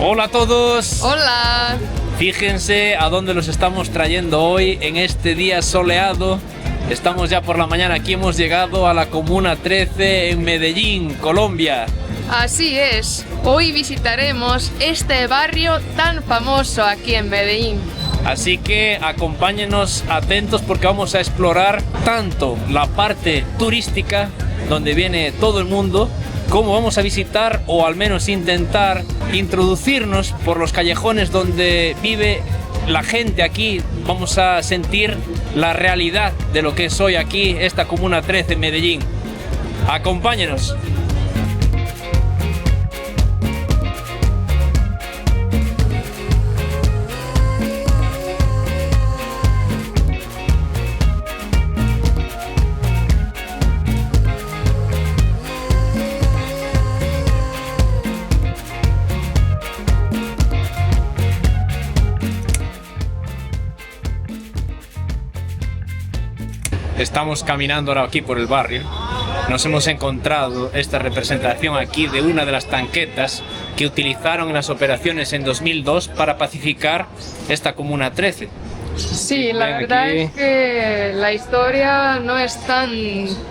Hola a todos. Hola. Fíjense a dónde los estamos trayendo hoy en este día soleado. Estamos ya por la mañana aquí, hemos llegado a la Comuna 13 en Medellín, Colombia. Así es, hoy visitaremos este barrio tan famoso aquí en Medellín. Así que acompáñenos atentos porque vamos a explorar tanto la parte turística, donde viene todo el mundo, como vamos a visitar o al menos intentar introducirnos por los callejones donde vive la gente aquí. Vamos a sentir la realidad de lo que es hoy aquí esta Comuna 13 en Medellín. Acompáñenos. Estamos caminando ahora aquí por el barrio. Nos hemos encontrado esta representación aquí de una de las tanquetas que utilizaron en las operaciones en 2002 para pacificar esta Comuna 13. Sí, la verdad es que la historia no es tan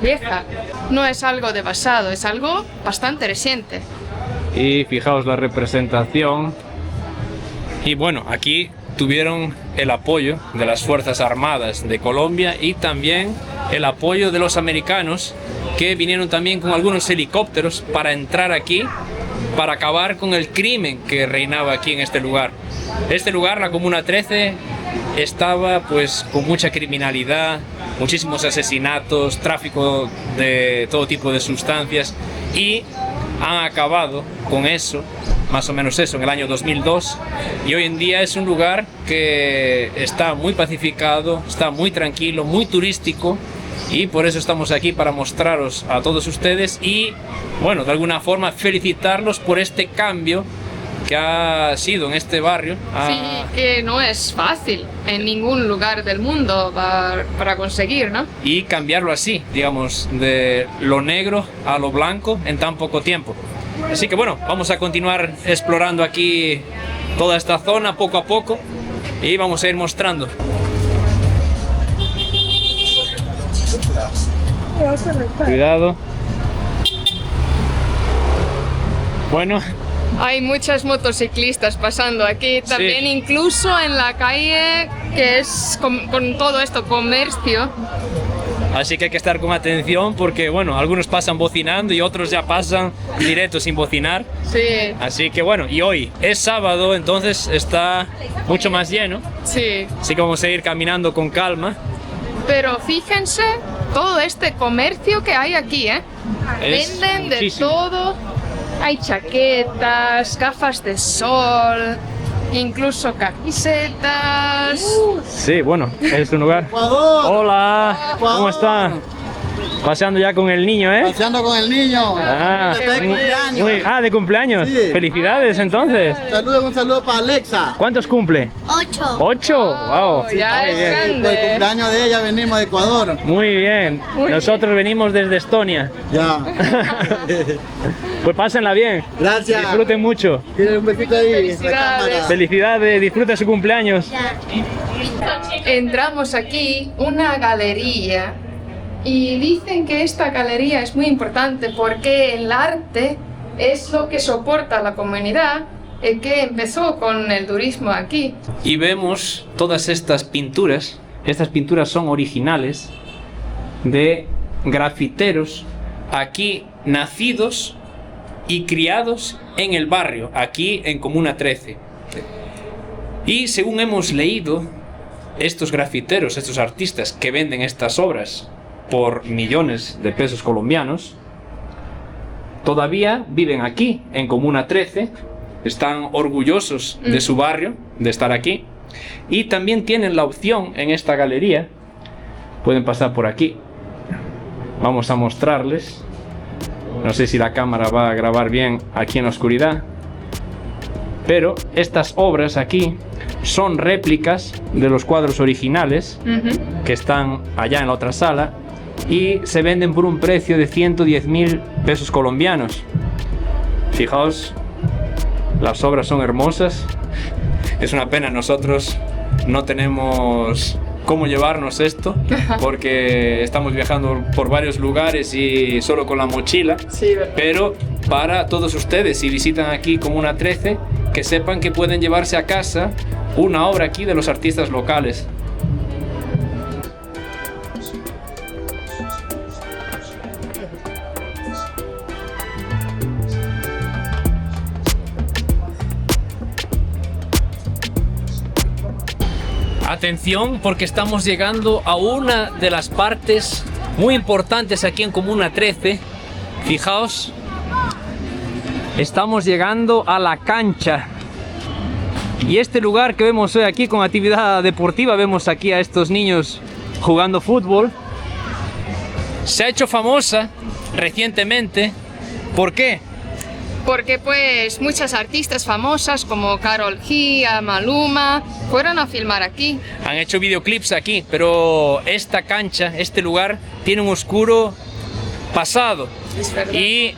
vieja, no es algo de pasado, es algo bastante reciente. Y fijaos la representación. Y bueno, aquí tuvieron el apoyo de las Fuerzas Armadas de Colombia y también el apoyo de los americanos, que vinieron también con algunos helicópteros para entrar aquí, para acabar con el crimen que reinaba aquí en este lugar. Este lugar, la Comuna 13, estaba pues con mucha criminalidad, muchísimos asesinatos, tráfico de todo tipo de sustancias, y han acabado con eso, más o menos eso, en el año 2002, y hoy en día es un lugar que está muy pacificado, está muy tranquilo, muy turístico, y por eso estamos aquí para mostraros a todos ustedes y, bueno, de alguna forma felicitarlos por este cambio que ha sido en este barrio. Sí, que no es fácil en ningún lugar del mundo para conseguir, ¿no? Y cambiarlo así, digamos, de lo negro a lo blanco en tan poco tiempo. Así que bueno, vamos a continuar explorando aquí toda esta zona poco a poco y vamos a ir mostrando. Cuidado. Bueno. Hay muchas motociclistas pasando aquí, también sí. Incluso en la calle, que es con todo esto comercio. Así que hay que estar con atención porque, bueno, algunos pasan bocinando y otros ya pasan directo sin bocinar. Sí. Así que bueno, y hoy es sábado, entonces está mucho más lleno. Sí. Así que vamos a ir caminando con calma. Pero fíjense todo este comercio que hay aquí, ¿eh? Venden muchísimo. De todo. Hay chaquetas, gafas de sol, incluso camisetas. Sí, bueno, es un lugar. Ecuador. Hola, Ecuador. ¿Cómo está? Paseando ya con el niño, ¿eh? Paseando con el niño. De cumpleaños. Sí. Felicidades, entonces. Un saludo para Alexa. ¿Cuántos cumple? 8. ¿8? Wow. Ya es grande. Por el cumpleaños de ella venimos de Ecuador. Muy bien. Nosotros venimos desde Estonia. Ya. Pues pásenla bien. Gracias. Disfruten mucho. Tienen un besito ahí. Felicidades, disfrute su cumpleaños. Entramos aquí, una galería. Y dicen que esta galería es muy importante porque el arte es lo que soporta a la comunidad que empezó con el turismo aquí. Y vemos todas estas pinturas. Estas pinturas son originales de grafiteros aquí nacidos y criados en el barrio, aquí en Comuna 13. Y según hemos leído, estos grafiteros, estos artistas que venden estas obras por millones de pesos colombianos, todavía viven aquí en Comuna 13, están orgullosos de su barrio, de estar aquí, y también tienen la opción en esta galería, pueden pasar por aquí, vamos a mostrarles, no sé si la cámara va a grabar bien aquí en la oscuridad, pero estas obras aquí son réplicas de los cuadros originales que están allá en la otra sala, y se venden por un precio de 110.000 pesos colombianos. Fijaos Las obras son hermosas. Es una pena, nosotros no tenemos cómo llevarnos esto porque estamos viajando por varios lugares y solo con la mochila. Sí, ¿verdad? Pero para todos ustedes, si visitan aquí Comuna 13, que sepan que pueden llevarse a casa una obra aquí de los artistas locales. Atención, porque estamos llegando a una de las partes muy importantes aquí en Comuna 13. Fijaos, estamos llegando a la cancha. Y este lugar que vemos hoy aquí con actividad deportiva, vemos aquí a estos niños jugando fútbol. Se ha hecho famosa recientemente. ¿Por qué? Porque pues muchas artistas famosas como Karol G, Maluma fueron a filmar aquí. Han hecho videoclips aquí, pero esta cancha, este lugar, tiene un oscuro pasado. Es verdad. Y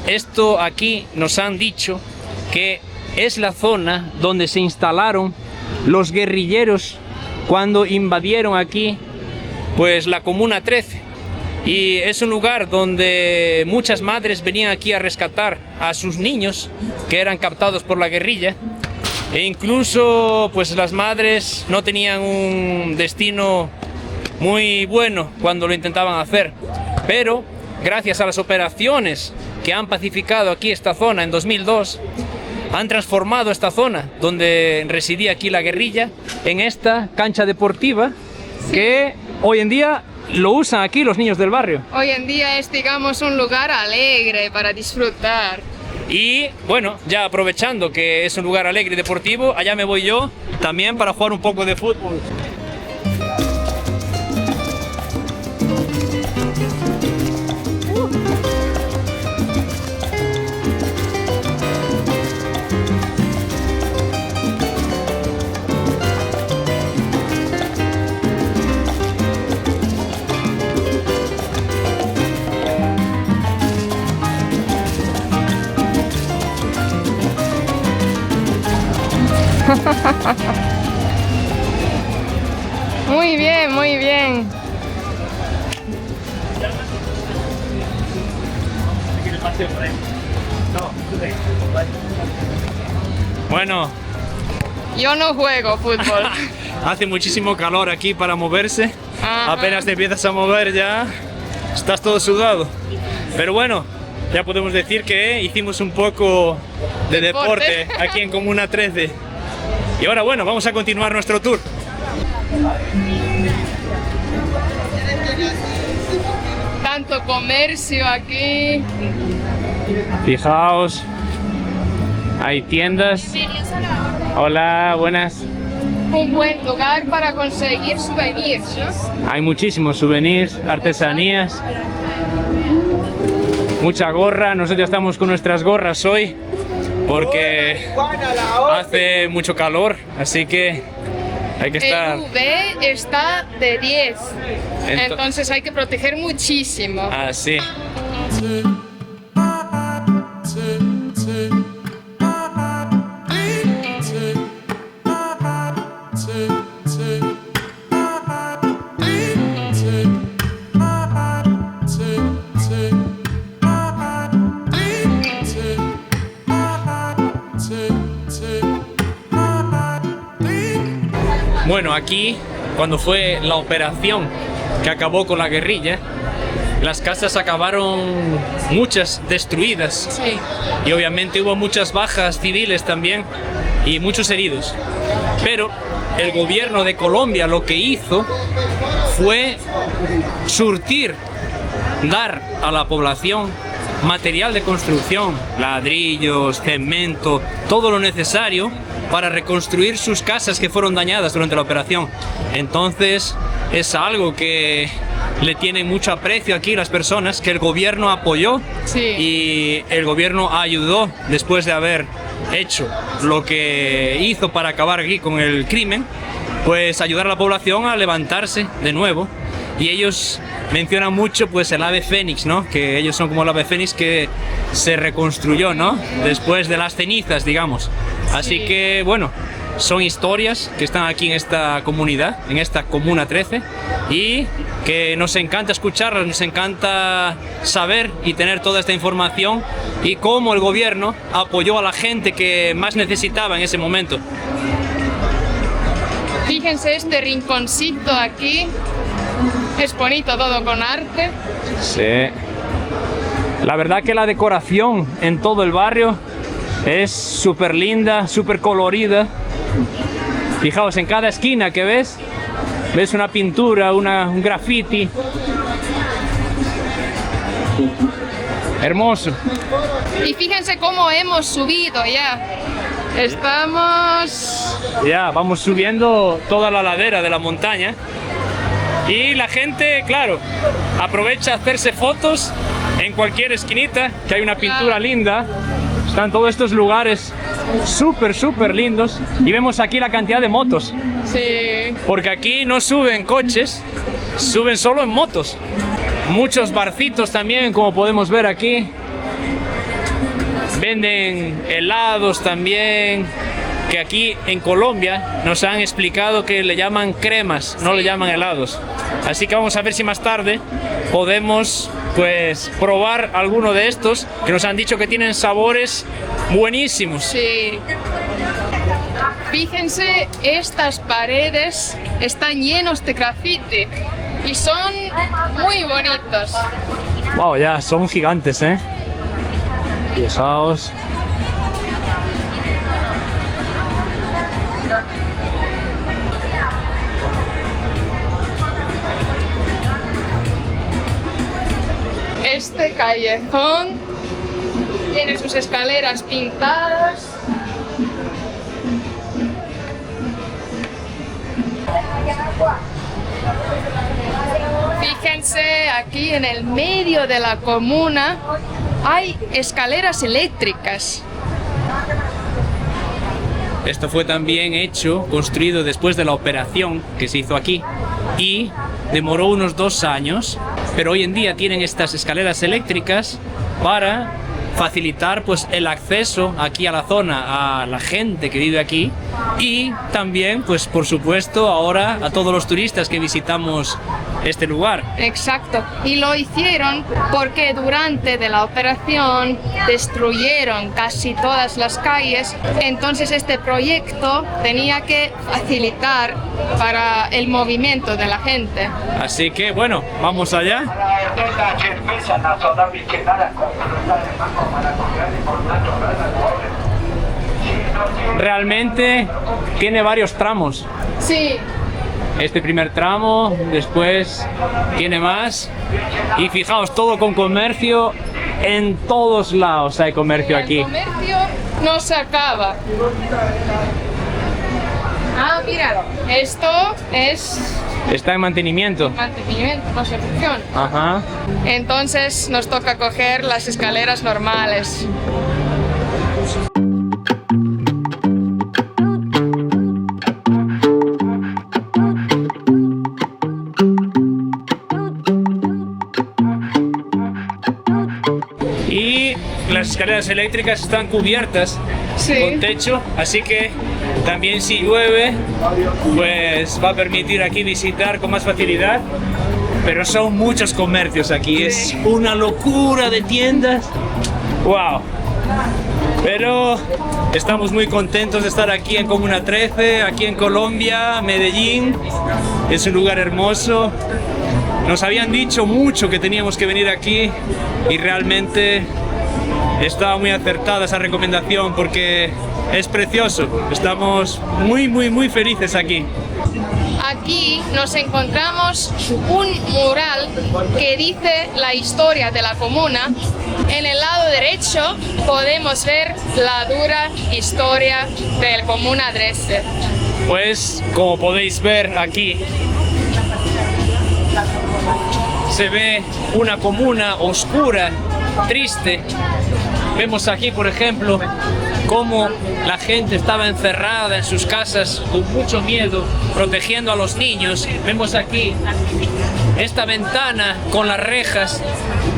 esto aquí nos han dicho que es la zona donde se instalaron los guerrilleros cuando invadieron aquí pues la Comuna 13. Y es un lugar donde muchas madres venían aquí a rescatar a sus niños que eran captados por la guerrilla. E incluso pues las madres no tenían un destino muy bueno cuando lo intentaban hacer. Pero gracias a las operaciones que han pacificado aquí esta zona en 2002, han transformado esta zona donde residía aquí la guerrilla en esta cancha deportiva que hoy en día lo usan aquí los niños del barrio. Hoy en día es, digamos, un lugar alegre para disfrutar. Y bueno, ya aprovechando que es un lugar alegre y deportivo, allá me voy yo también para jugar un poco de fútbol. Muy bien, muy bien. Bueno, Yo no juego fútbol. hace muchísimo calor aquí para moverse. Ajá. Apenas te empiezas a mover ya estás todo sudado. Pero bueno, ya podemos decir que hicimos un poco de deporte aquí en Comuna 13. Y ahora bueno, vamos a continuar nuestro tour. Tanto comercio aquí. Fijaos, hay tiendas. Hola, buenas. Un buen lugar para conseguir souvenirs, ¿no? Hay muchísimos souvenirs, artesanías, mucha gorra. Nosotros ya estamos con nuestras gorras hoy porque hace mucho calor, así que hay que estar... El UV está de 10, entonces hay que proteger muchísimo. Así. Bueno, aquí, cuando fue la operación que acabó con la guerrilla, las casas acabaron muchas destruidas. Sí. Y obviamente hubo muchas bajas civiles también y muchos heridos. Pero el gobierno de Colombia lo que hizo fue surtir, dar a la población material de construcción, ladrillos, cemento, todo lo necesario para reconstruir sus casas que fueron dañadas durante la operación. Entonces es algo que le tienen mucho aprecio aquí las personas, que el gobierno apoyó. Sí. Y el gobierno ayudó después de haber hecho lo que hizo para acabar aquí con el crimen, pues ayudar a la población a levantarse de nuevo y ellos mencionan mucho pues el ave fénix, ¿no? Que ellos son como el ave fénix que se reconstruyó, ¿no? Después de las cenizas, digamos. Así que bueno, son historias que están aquí en esta comunidad, en esta Comuna 13, y que nos encanta escucharlas, nos encanta saber y tener toda esta información y cómo el gobierno apoyó a la gente que más necesitaba en ese momento. Fíjense este rinconcito aquí, es bonito todo con arte. Sí. La verdad que la decoración en todo el barrio es súper linda, súper colorida. Fijaos, en cada esquina que ves una pintura, un graffiti. Hermoso. Y fíjense cómo hemos subido ya. Ya, vamos subiendo toda la ladera de la montaña. Y la gente, claro, aprovecha a hacerse fotos en cualquier esquinita, que hay una pintura linda. Están todos estos lugares súper lindos. Y vemos aquí la cantidad de motos. Sí. Porque aquí no suben coches, suben solo en motos. Muchos barcitos también, como podemos ver aquí. Venden helados también, que aquí en Colombia nos han explicado que le llaman cremas, no le llaman helados. Así que vamos a ver si más tarde podemos pues probar alguno de estos, que nos han dicho que tienen sabores buenísimos. Sí. Fíjense, estas paredes están llenos de graffiti y son muy bonitos. Wow, ya son gigantes, ¿eh? Fijaos. Este callejón tiene sus escaleras pintadas. Fíjense, aquí en el medio de la comuna hay escaleras eléctricas. Esto fue también construido después de la operación que se hizo aquí y demoró unos 2 años, pero hoy en día tienen estas escaleras eléctricas para facilitar pues el acceso aquí a la zona a la gente que vive aquí y también pues por supuesto ahora a todos los turistas que visitamos este lugar. Exacto, y lo hicieron porque durante de la operación destruyeron casi todas las calles, entonces este proyecto tenía que facilitar para el movimiento de la gente. Así que bueno, vamos allá. Realmente tiene varios tramos. Sí. Este primer tramo, después tiene más. Y fijaos, todo con comercio, en todos lados hay comercio aquí. El comercio no se acaba. Ah, mira, esto es... Está en mantenimiento. Mantenimiento, no se funciona. Ajá. Entonces nos toca coger las escaleras normales. Las escaleras eléctricas están cubiertas con techo, así que también si llueve pues va a permitir aquí visitar con más facilidad, pero son muchos comercios aquí, es una locura de tiendas. Wow, pero estamos muy contentos de estar aquí en Comuna 13, aquí en Colombia, Medellín. Es un lugar hermoso. Nos habían dicho mucho que teníamos que venir aquí y realmente estaba muy acertada esa recomendación porque es precioso. Estamos muy felices aquí. Aquí nos encontramos un mural que dice la historia de la comuna. En el lado derecho podemos ver la dura historia de la Comuna 13. Pues como podéis ver aquí se ve una comuna oscura, triste. Vemos aquí, por ejemplo, cómo la gente estaba encerrada en sus casas con mucho miedo, protegiendo a los niños. Vemos aquí esta ventana con las rejas.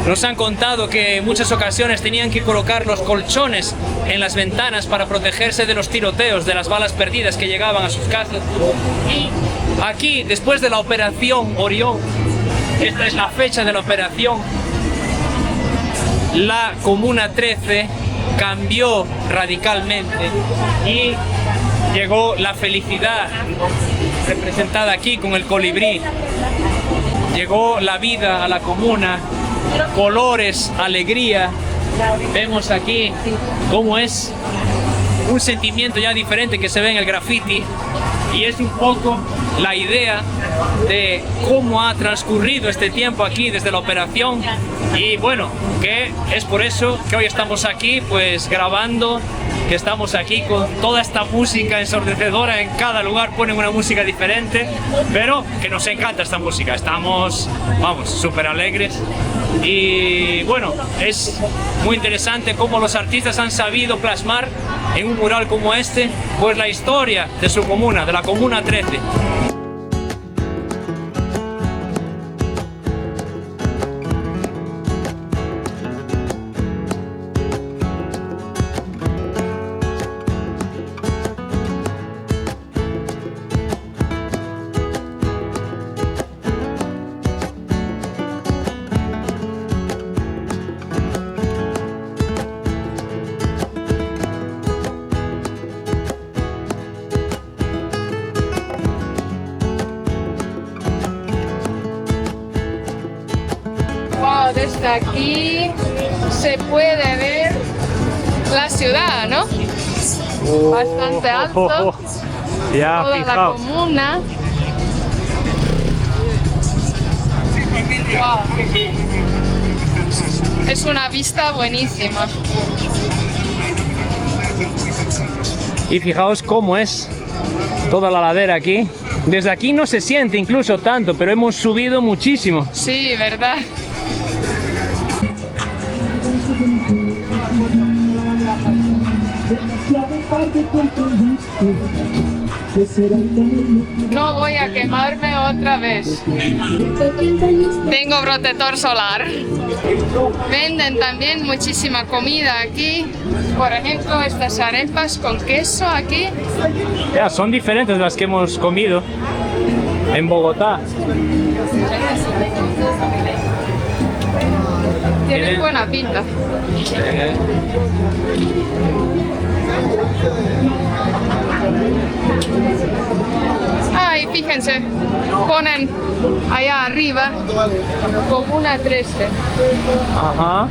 Nos han contado que en muchas ocasiones tenían que colocar los colchones en las ventanas para protegerse de los tiroteos, de las balas perdidas que llegaban a sus casas. Y aquí, después de la operación Orión, esta es la fecha de la operación, la Comuna 13 cambió radicalmente y llegó la felicidad representada aquí con el colibrí. Llegó la vida a la comuna, colores, alegría. Vemos aquí cómo es un sentimiento ya diferente que se ve en el graffiti, y es un poco la idea de cómo ha transcurrido este tiempo aquí desde la operación. Y bueno, que es por eso que hoy estamos aquí pues grabando, que estamos aquí con toda esta música ensordecedora. En cada lugar ponen una música diferente, pero que nos encanta esta música. Estamos, vamos, súper alegres. Y bueno, es muy interesante cómo los artistas han sabido plasmar en un mural como este pues la historia de su comuna, de la Comuna 13. Desde aquí se puede ver la ciudad, ¿no? Bastante alto. Ya, toda la comuna. Wow. Es una vista buenísima. Y fijaos cómo es toda la ladera aquí. Desde aquí no se siente incluso tanto, pero hemos subido muchísimo. Sí, ¿verdad? No voy a quemarme otra vez. Tengo protector solar. Venden también muchísima comida aquí. Por ejemplo, estas arepas con queso aquí. Ya, son diferentes de las que hemos comido en Bogotá. Tienen buena pinta. Ay, fíjense, ponen allá arriba Comuna 13. Ajá.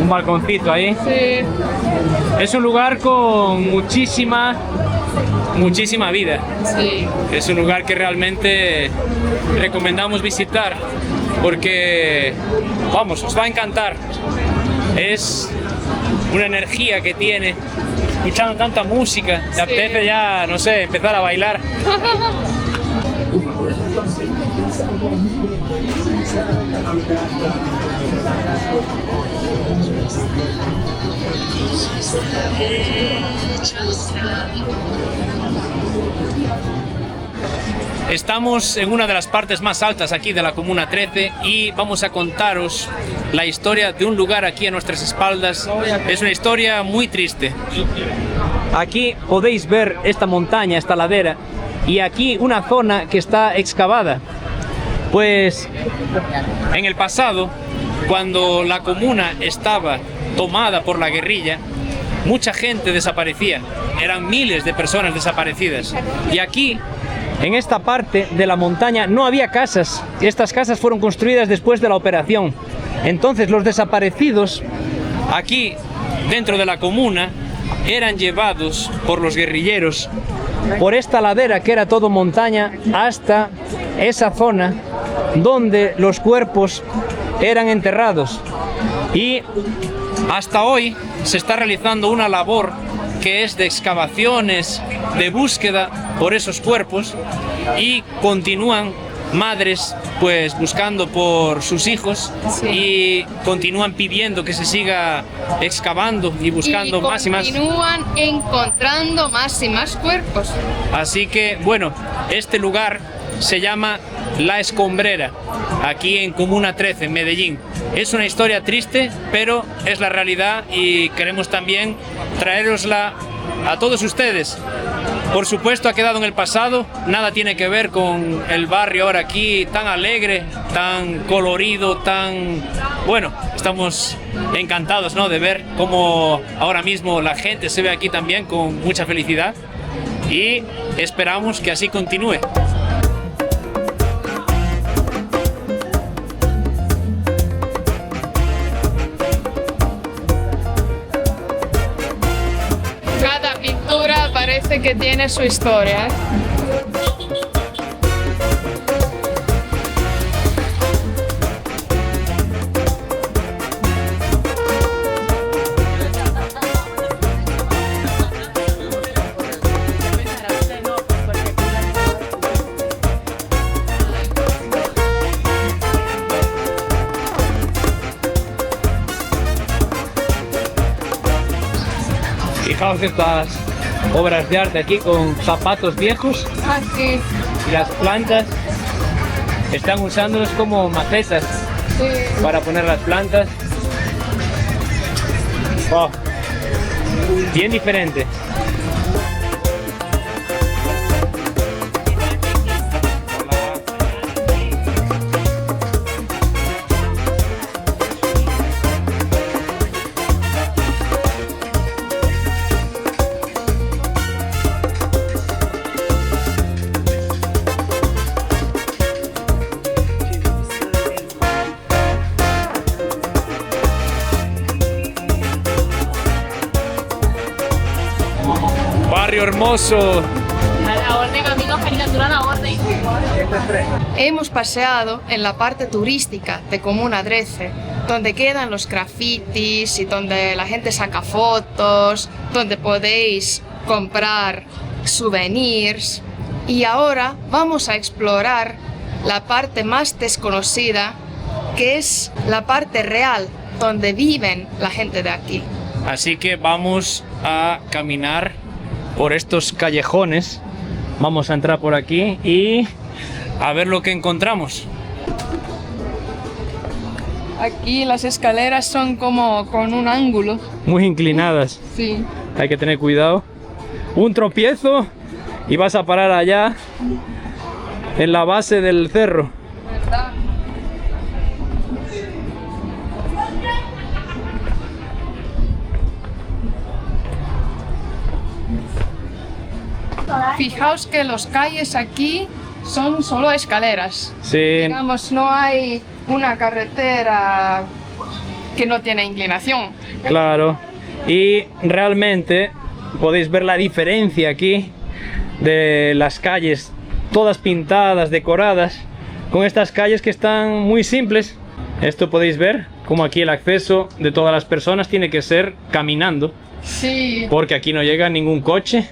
Un balconcito ahí. Sí. Es un lugar con muchísima vida. Sí. Es un lugar que realmente recomendamos visitar porque, vamos, os va a encantar. Es una energía que tiene, escuchando tanta música, te apetece ya, no sé, empezar a bailar. Estamos en una de las partes más altas aquí de la Comuna 13 y vamos a contaros la historia de un lugar aquí a nuestras espaldas. Es una historia muy triste. Aquí podéis ver esta montaña, esta ladera, y aquí una zona que está excavada. Pues en el pasado, cuando la comuna estaba tomada por la guerrilla, mucha gente desaparecía. Eran miles de personas desaparecidas. Y aquí, en esta parte de la montaña, no había casas. Estas casas fueron construidas después de la operación. Entonces los desaparecidos aquí dentro de la comuna eran llevados por los guerrilleros por esta ladera que era todo montaña hasta esa zona donde los cuerpos eran enterrados. Y hasta hoy se está realizando una labor que es de excavaciones, de búsqueda por esos cuerpos, y continúan madres pues buscando por sus hijos Sí. y continúan pidiendo que se siga excavando y buscando más y más. Continúan encontrando más y más cuerpos. Así que, bueno, este lugar se llama La Escombrera, aquí en Comuna 13, en Medellín. Es una historia triste, pero es la realidad y queremos también traerosla a todos ustedes. Por supuesto, ha quedado en el pasado, nada tiene que ver con el barrio ahora aquí, tan alegre, tan colorido, tan... Bueno, estamos encantados, ¿no?, de ver cómo ahora mismo la gente se ve aquí también con mucha felicidad y esperamos que así continúe. Cada pintura parece que tiene su historia, ¿eh? Fijaos estas obras de arte aquí con zapatos viejos Aquí, y las plantas están usándolos como macetas sí. para poner las plantas. Oh, bien diferente. Barrio hermoso. Hemos paseado en la parte turística de Comuna 13, donde quedan los grafitis y donde la gente saca fotos, donde podéis comprar souvenirs. Y ahora vamos a explorar la parte más desconocida, que es la parte real, donde viven la gente de aquí. Así que vamos a caminar por estos callejones. Vamos a entrar por aquí y a ver lo que encontramos. Aquí las escaleras son como con un ángulo. Muy inclinadas. Sí. Hay que tener cuidado. Un tropiezo y vas a parar allá en la base del cerro. ¿Verdad? Fijaos que las calles aquí son solo escaleras. Sí, Digamos, no hay una carretera que no tiene inclinación. claro. Y realmente podéis ver la diferencia aquí de las calles todas pintadas, decoradas, con estas calles que están muy simples. Esto podéis ver como aquí el acceso de todas las personas tiene que ser caminando, Sí, porque aquí no llega ningún coche.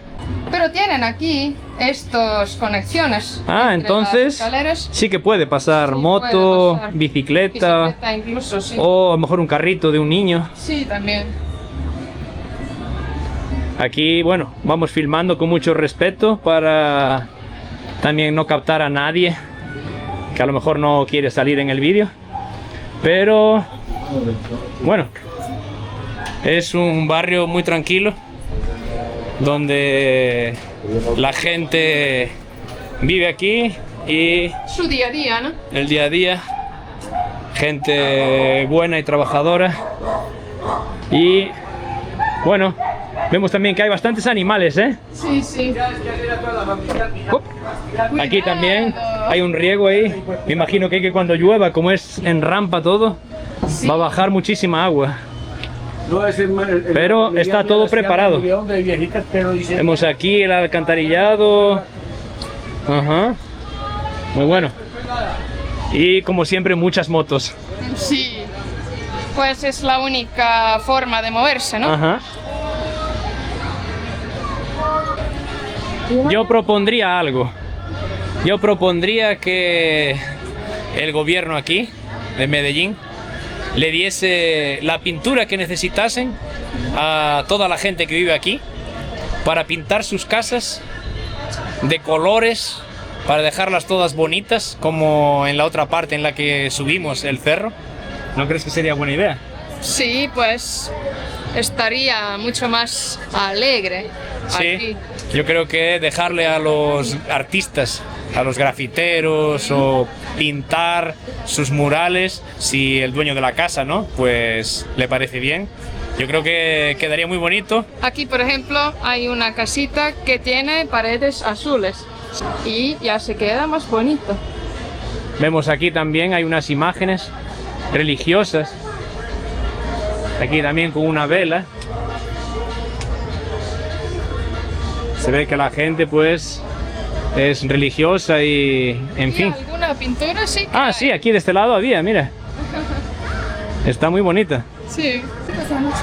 pero tienen aquí estas conexiones. Ah, entre entonces las escaleras. sí que puede pasar Sí, moto, puede pasar. bicicleta, Bicicleta incluso, sí. o a lo mejor un carrito de un niño. Sí, también. Aquí, bueno, vamos filmando con mucho respeto para también no captar a nadie que a lo mejor no quiere salir en el vídeo. Pero, bueno, es un barrio muy tranquilo donde la gente vive aquí y Su día a día, ¿no? el día a día, gente buena y trabajadora. Y, bueno, vemos también que hay bastantes animales, ¿eh? Sí, sí. Aquí también hay un riego ahí. Me imagino que cuando llueva, como es en rampa todo, va a bajar muchísima agua. Pero está todo preparado. Vemos aquí el alcantarillado. Ajá. Muy bueno. Y como siempre, muchas motos. Sí. Pues es la única forma de moverse, ¿no? Ajá. Yo propondría algo. Yo propondría que el gobierno aquí, de Medellín, le diese la pintura que necesitasen a toda la gente que vive aquí para pintar sus casas de colores, para dejarlas todas bonitas, como en la otra parte en la que subimos el cerro. ¿No crees que sería buena idea? Sí, pues estaría mucho más alegre Sí, aquí. yo creo que dejarle a los artistas, a los grafiteros o pintar sus murales, si el dueño de la casa, ¿no? Pues le parece bien. Yo creo que quedaría muy bonito. Aquí, por ejemplo, hay una casita que tiene paredes azules y ya se queda más bonito. Vemos aquí también hay unas imágenes religiosas. Aquí también con una vela. Se ve que la gente pues es religiosa y en fin. ¿Alguna pintura? Sí. Ah, sí, aquí de este lado había, mira. Está muy bonita. Sí.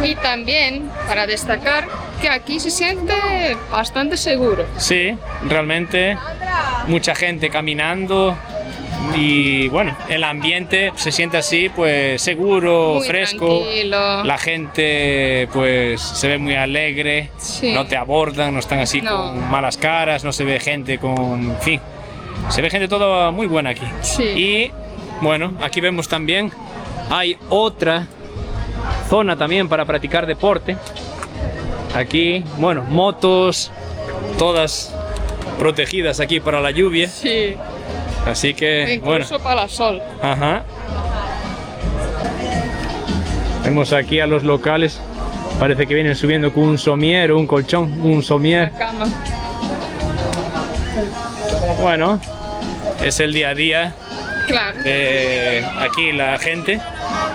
Y también, para destacar, que aquí se siente bastante seguro. Sí, realmente mucha gente caminando y bueno, el ambiente se siente así pues seguro, Muy fresco. tranquilo. La gente pues se ve muy alegre, Sí. no te abordan, no están así No. con malas caras, no se ve gente con... En fin, se ve gente toda muy buena aquí. Sí. Y bueno, aquí vemos también, hay otra zona también para practicar deporte. Aquí, bueno, motos, todas protegidas aquí para la lluvia. Sí. Así que, bueno, Incluso para el sol. ajá. Vemos aquí a los locales. Parece que vienen subiendo con un somier o un colchón, un somier. Cama. Bueno, es el día a día. Claro. Aquí la gente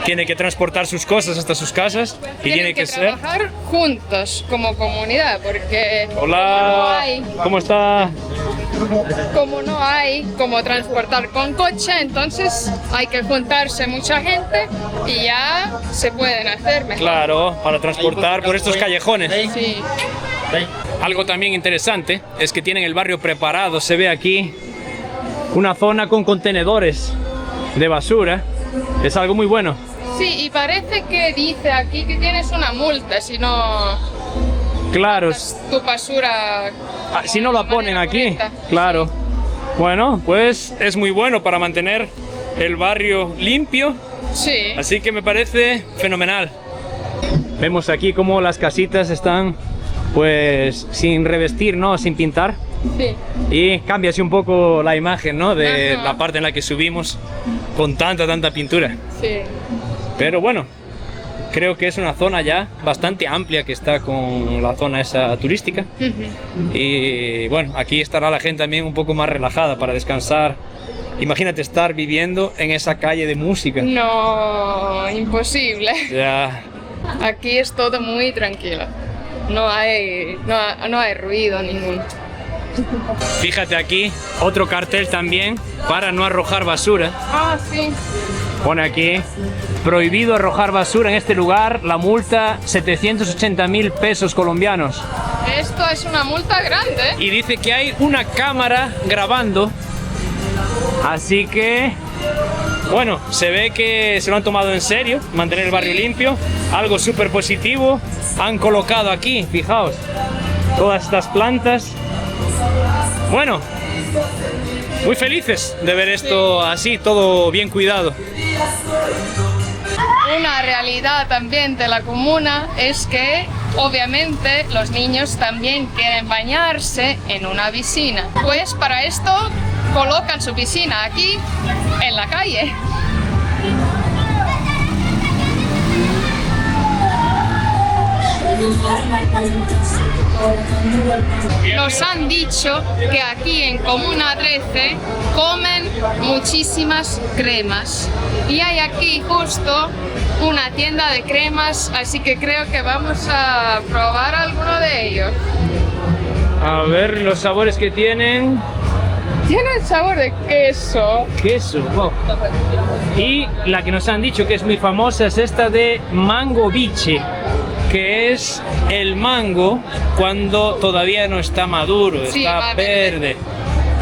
tiene que transportar sus cosas hasta sus casas y tiene que ser... trabajar juntos como comunidad, porque Hola, ¿cómo está? como no hay como transportar con coche, entonces hay que juntarse mucha gente y ya se pueden hacer mejor. Claro, para transportar por estos callejones. Sí. Algo también interesante es que tienen el barrio preparado. Se ve aquí una zona con contenedores de basura. Es algo muy bueno. Sí, y parece que dice aquí que tienes una multa si no Claro, tu basura. si no lo de ponen manera aquí. correcta. Claro. Bueno, pues es muy bueno para mantener el barrio limpio. Sí. Así que me parece fenomenal. Vemos aquí cómo las casitas están pues sin revestir, ¿no? Sin pintar. Sí. Y cambia así un poco la imagen, ¿no? De Ajá. la parte en la que subimos con tanta pintura. Sí. Pero bueno, creo que es una zona ya bastante amplia que está con la zona esa turística. Y bueno, aquí estará la gente también un poco más relajada para descansar. Imagínate estar viviendo en esa calle de música. No, imposible. Ya, Aquí es todo muy tranquilo. No hay ruido ninguno. fíjate aquí, otro cartel también para no arrojar basura. Ah, sí. Pone aquí, prohibido arrojar basura en este lugar, la multa 780.000 pesos colombianos. Esto es una multa grande. Y dice que hay una cámara grabando, así que, bueno, se ve que se lo han tomado en serio, mantener el barrio limpio, algo súper positivo. Han colocado aquí, fijaos, todas estas plantas. Bueno, muy felices de ver esto así, todo bien cuidado. Una realidad también de la comuna es que obviamente los niños también quieren bañarse en una piscina. Pues para esto colocan su piscina aquí en la calle. Nos han dicho que aquí en Comuna 13 comen muchísimas cremas y hay aquí justo una tienda de cremas, así que creo que vamos a probar alguno de ellos. A ver los sabores que tienen. Tiene sabor de queso. Queso, wow. Y la que nos han dicho que es muy famosa es esta de mango biche, que es el mango cuando todavía no está maduro, Sí, está va verde. verde.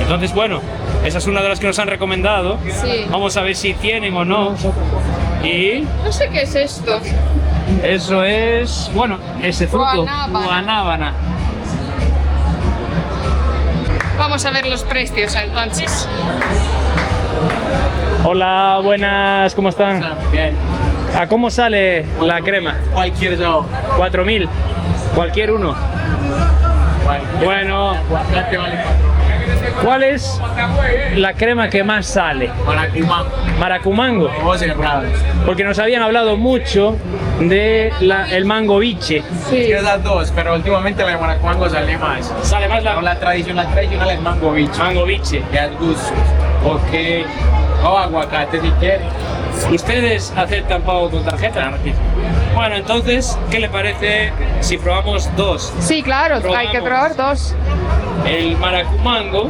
Entonces, bueno, Esa es una de las que nos han recomendado. Sí. Vamos a ver si tienen o no. Y No sé qué es esto. eso es, bueno, ese fruto, Guanábana. guanábana. Vamos a ver los precios entonces. Hola, buenas, ¿cómo están? Bien. ¿A cómo sale la crema? Cualquier yo. 4.000, cualquier uno. Bueno, Aguacate vale ¿cuál es la crema que más sale? Maracumango. Maracumango, Vamos cerrados. porque nos habían hablado mucho de el mango biche. Sí. Quiero las dos, pero últimamente la de Maracumango sale más. Sale más Pero la tradicional es mango bicho. mango biche. Que es gusto. Ok. O aguacate si quieres. ¿Ustedes aceptan pago con tarjeta? Bueno, entonces, ¿qué le parece si probamos dos? Sí, claro, hay que probar dos. El maracumango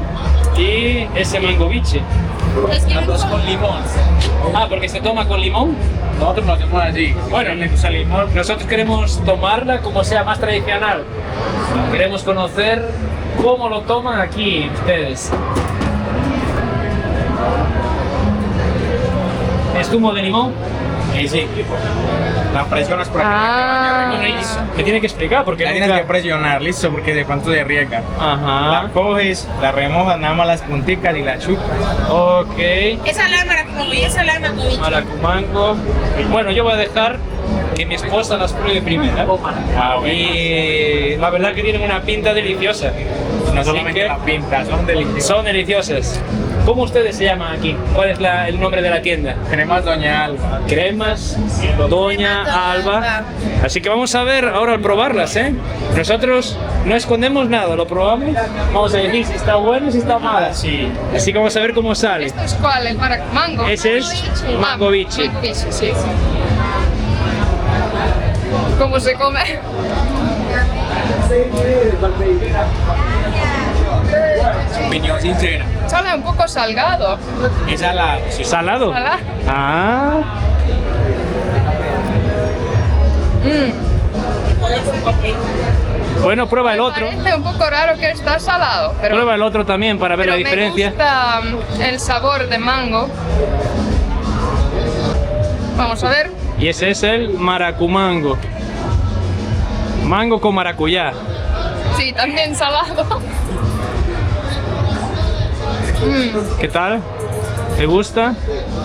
y ese mango biche. Las dos con limón. Ah, porque se toma con limón. Nosotros lo hacemos así. Bueno, le usa limón. Nosotros queremos tomarla como sea más tradicional. Queremos conocer cómo lo toman aquí ustedes. ¿Es zumo de limón? Sí. La presionas por aquí. Bueno, y me tiene que explicar porque La tienes que presionar, listo, porque de cuánto se riega. Ajá. La coges, la remojas, nada más las punticas y la chupas. Ok. Esa la maracumango y esa la mangoviche. Maracumango. Bueno, yo voy a dejar que mi esposa las pruebe primero. Y la verdad que tienen una pinta deliciosa. No Así solamente que la pinta, son deliciosas. son deliciosas. ¿Cómo ustedes se llaman aquí? ¿Cuál es el nombre de la tienda? Cremas Doña Alba. Cremas Doña Alba. Así que vamos a ver ahora al probarlas, ¿eh? Nosotros no escondemos nada, lo probamos. Vamos a decir si está bueno y si está malo. Sí. Así que vamos a ver cómo sale. ¿Esto es cuál? ¿El maracumango? Ese es mango biche. Mango biche, sí. ¿Cómo se come? Opinión sincera. Sale un poco salgado. Esa la. ¿Salado? ¿Salado? Ah, bueno, prueba el otro. Parece un poco raro que está salado, pero, Prueba el otro también para ver pero la diferencia. me gusta el sabor de mango. Vamos a ver. Y ese es el maracumango. Mango con maracuyá. Sí, también salado. ¿Qué tal? ¿Te gusta?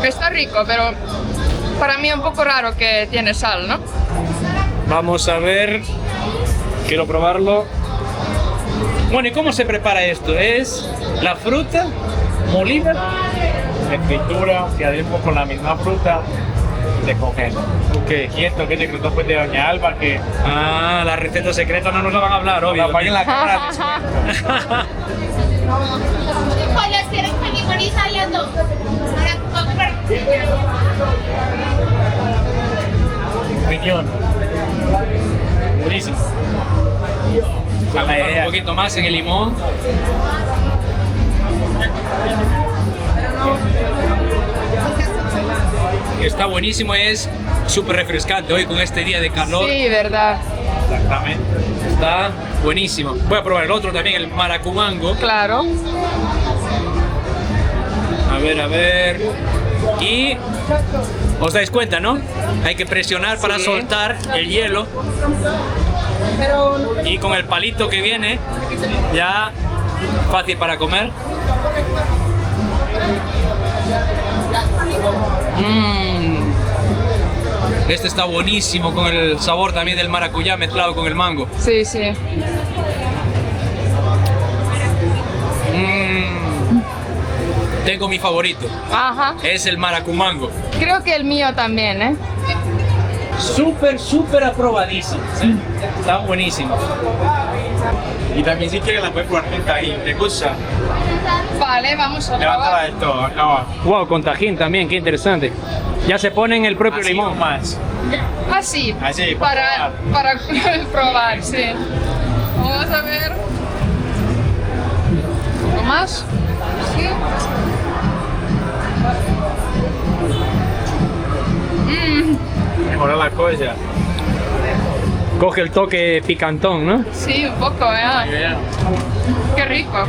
Está rico, pero para mí es un poco raro que tiene sal, ¿no? Vamos a ver. Quiero probarlo. Bueno, ¿y cómo se prepara esto? ¿Es la fruta molida? Se tritura, se adentro con la misma fruta, se congela. Ok. Y esto que es secreto pues de Doña Alba, que Ah, la receta secreta no nos la van a hablar, obvio. la en la cámara. ¿Cuáles quieren con limón y sal las dos? Opinión. Buenísimo. A la idea. Un poquito más en el limón. Está buenísimo, es súper refrescante hoy con este día de calor. Sí, verdad. Exactamente. Está buenísimo. Voy a probar el otro también, el maracumango. Claro. A ver. Y os dais cuenta, ¿no? Hay que presionar para Sí. soltar el hielo. Y con el palito que viene, ya fácil para comer. Este está buenísimo con el sabor también del maracuyá mezclado con el mango. Sí, sí. Tengo mi favorito, Ajá. es el maracumango. Creo que el mío también, ¿eh? Súper aprobadísimo. ¿Sí? Está buenísimo. Y también si quieres la puedes probar con tajín. ¿Te gusta? Vale, vamos a Levántala probar. del todo, acá abajo. Wow, con tajín también, qué interesante. Ya se pone en el propio Así limón. más. Así. Así, para probar, sí. Vamos a ver. ¿Un poco más? Sí. Mejora la cosa. Coge el toque picantón, ¿no? Sí, un poco, ¿eh? Bien. Qué rico. rico.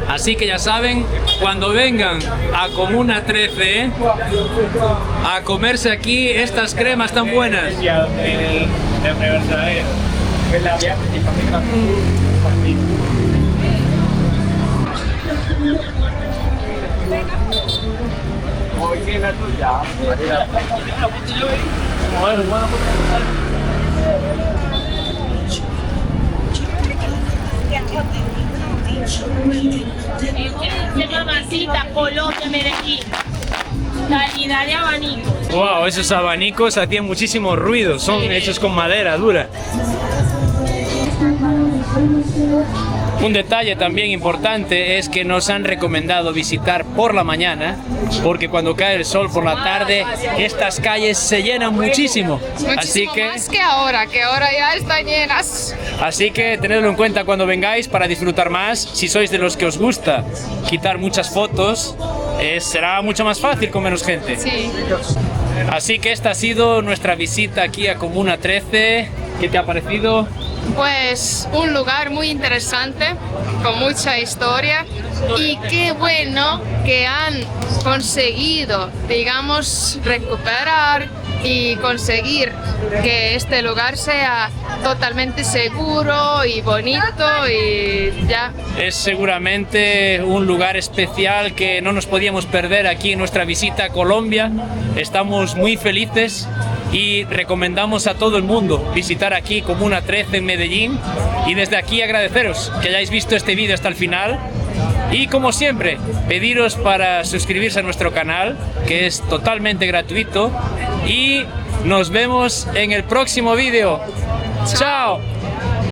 Así que ya saben, cuando vengan a Comuna 13 a comerse aquí estas cremas tan buenas. Mamacita, Colombia, Medellín. Calidad de abanico. Wow, esos abanicos hacían muchísimo ruido, son hechos con madera dura. Un detalle también importante es que nos han recomendado visitar por la mañana, porque cuando cae el sol por la tarde, estas calles se llenan muchísimo. Así que más que ahora ya están llenas. Así que tenedlo en cuenta cuando vengáis para disfrutar más. Si sois de los que os gusta quitar muchas fotos, será mucho más fácil con menos gente. Sí. Así que esta ha sido nuestra visita aquí a Comuna 13. ¿Qué te ha parecido? Pues un lugar muy interesante, con mucha historia, y qué bueno que han conseguido, digamos, recuperar y conseguir que este lugar sea totalmente seguro y bonito y ya. Es seguramente un lugar especial que no nos podíamos perder aquí en nuestra visita a Colombia. Estamos muy felices y recomendamos a todo el mundo visitar aquí Comuna 13 en Medellín, y desde aquí agradeceros que hayáis visto este vídeo hasta el final. Y como siempre, pediros para suscribirse a nuestro canal, que es totalmente gratuito, y nos vemos en el próximo vídeo. ¡Chao!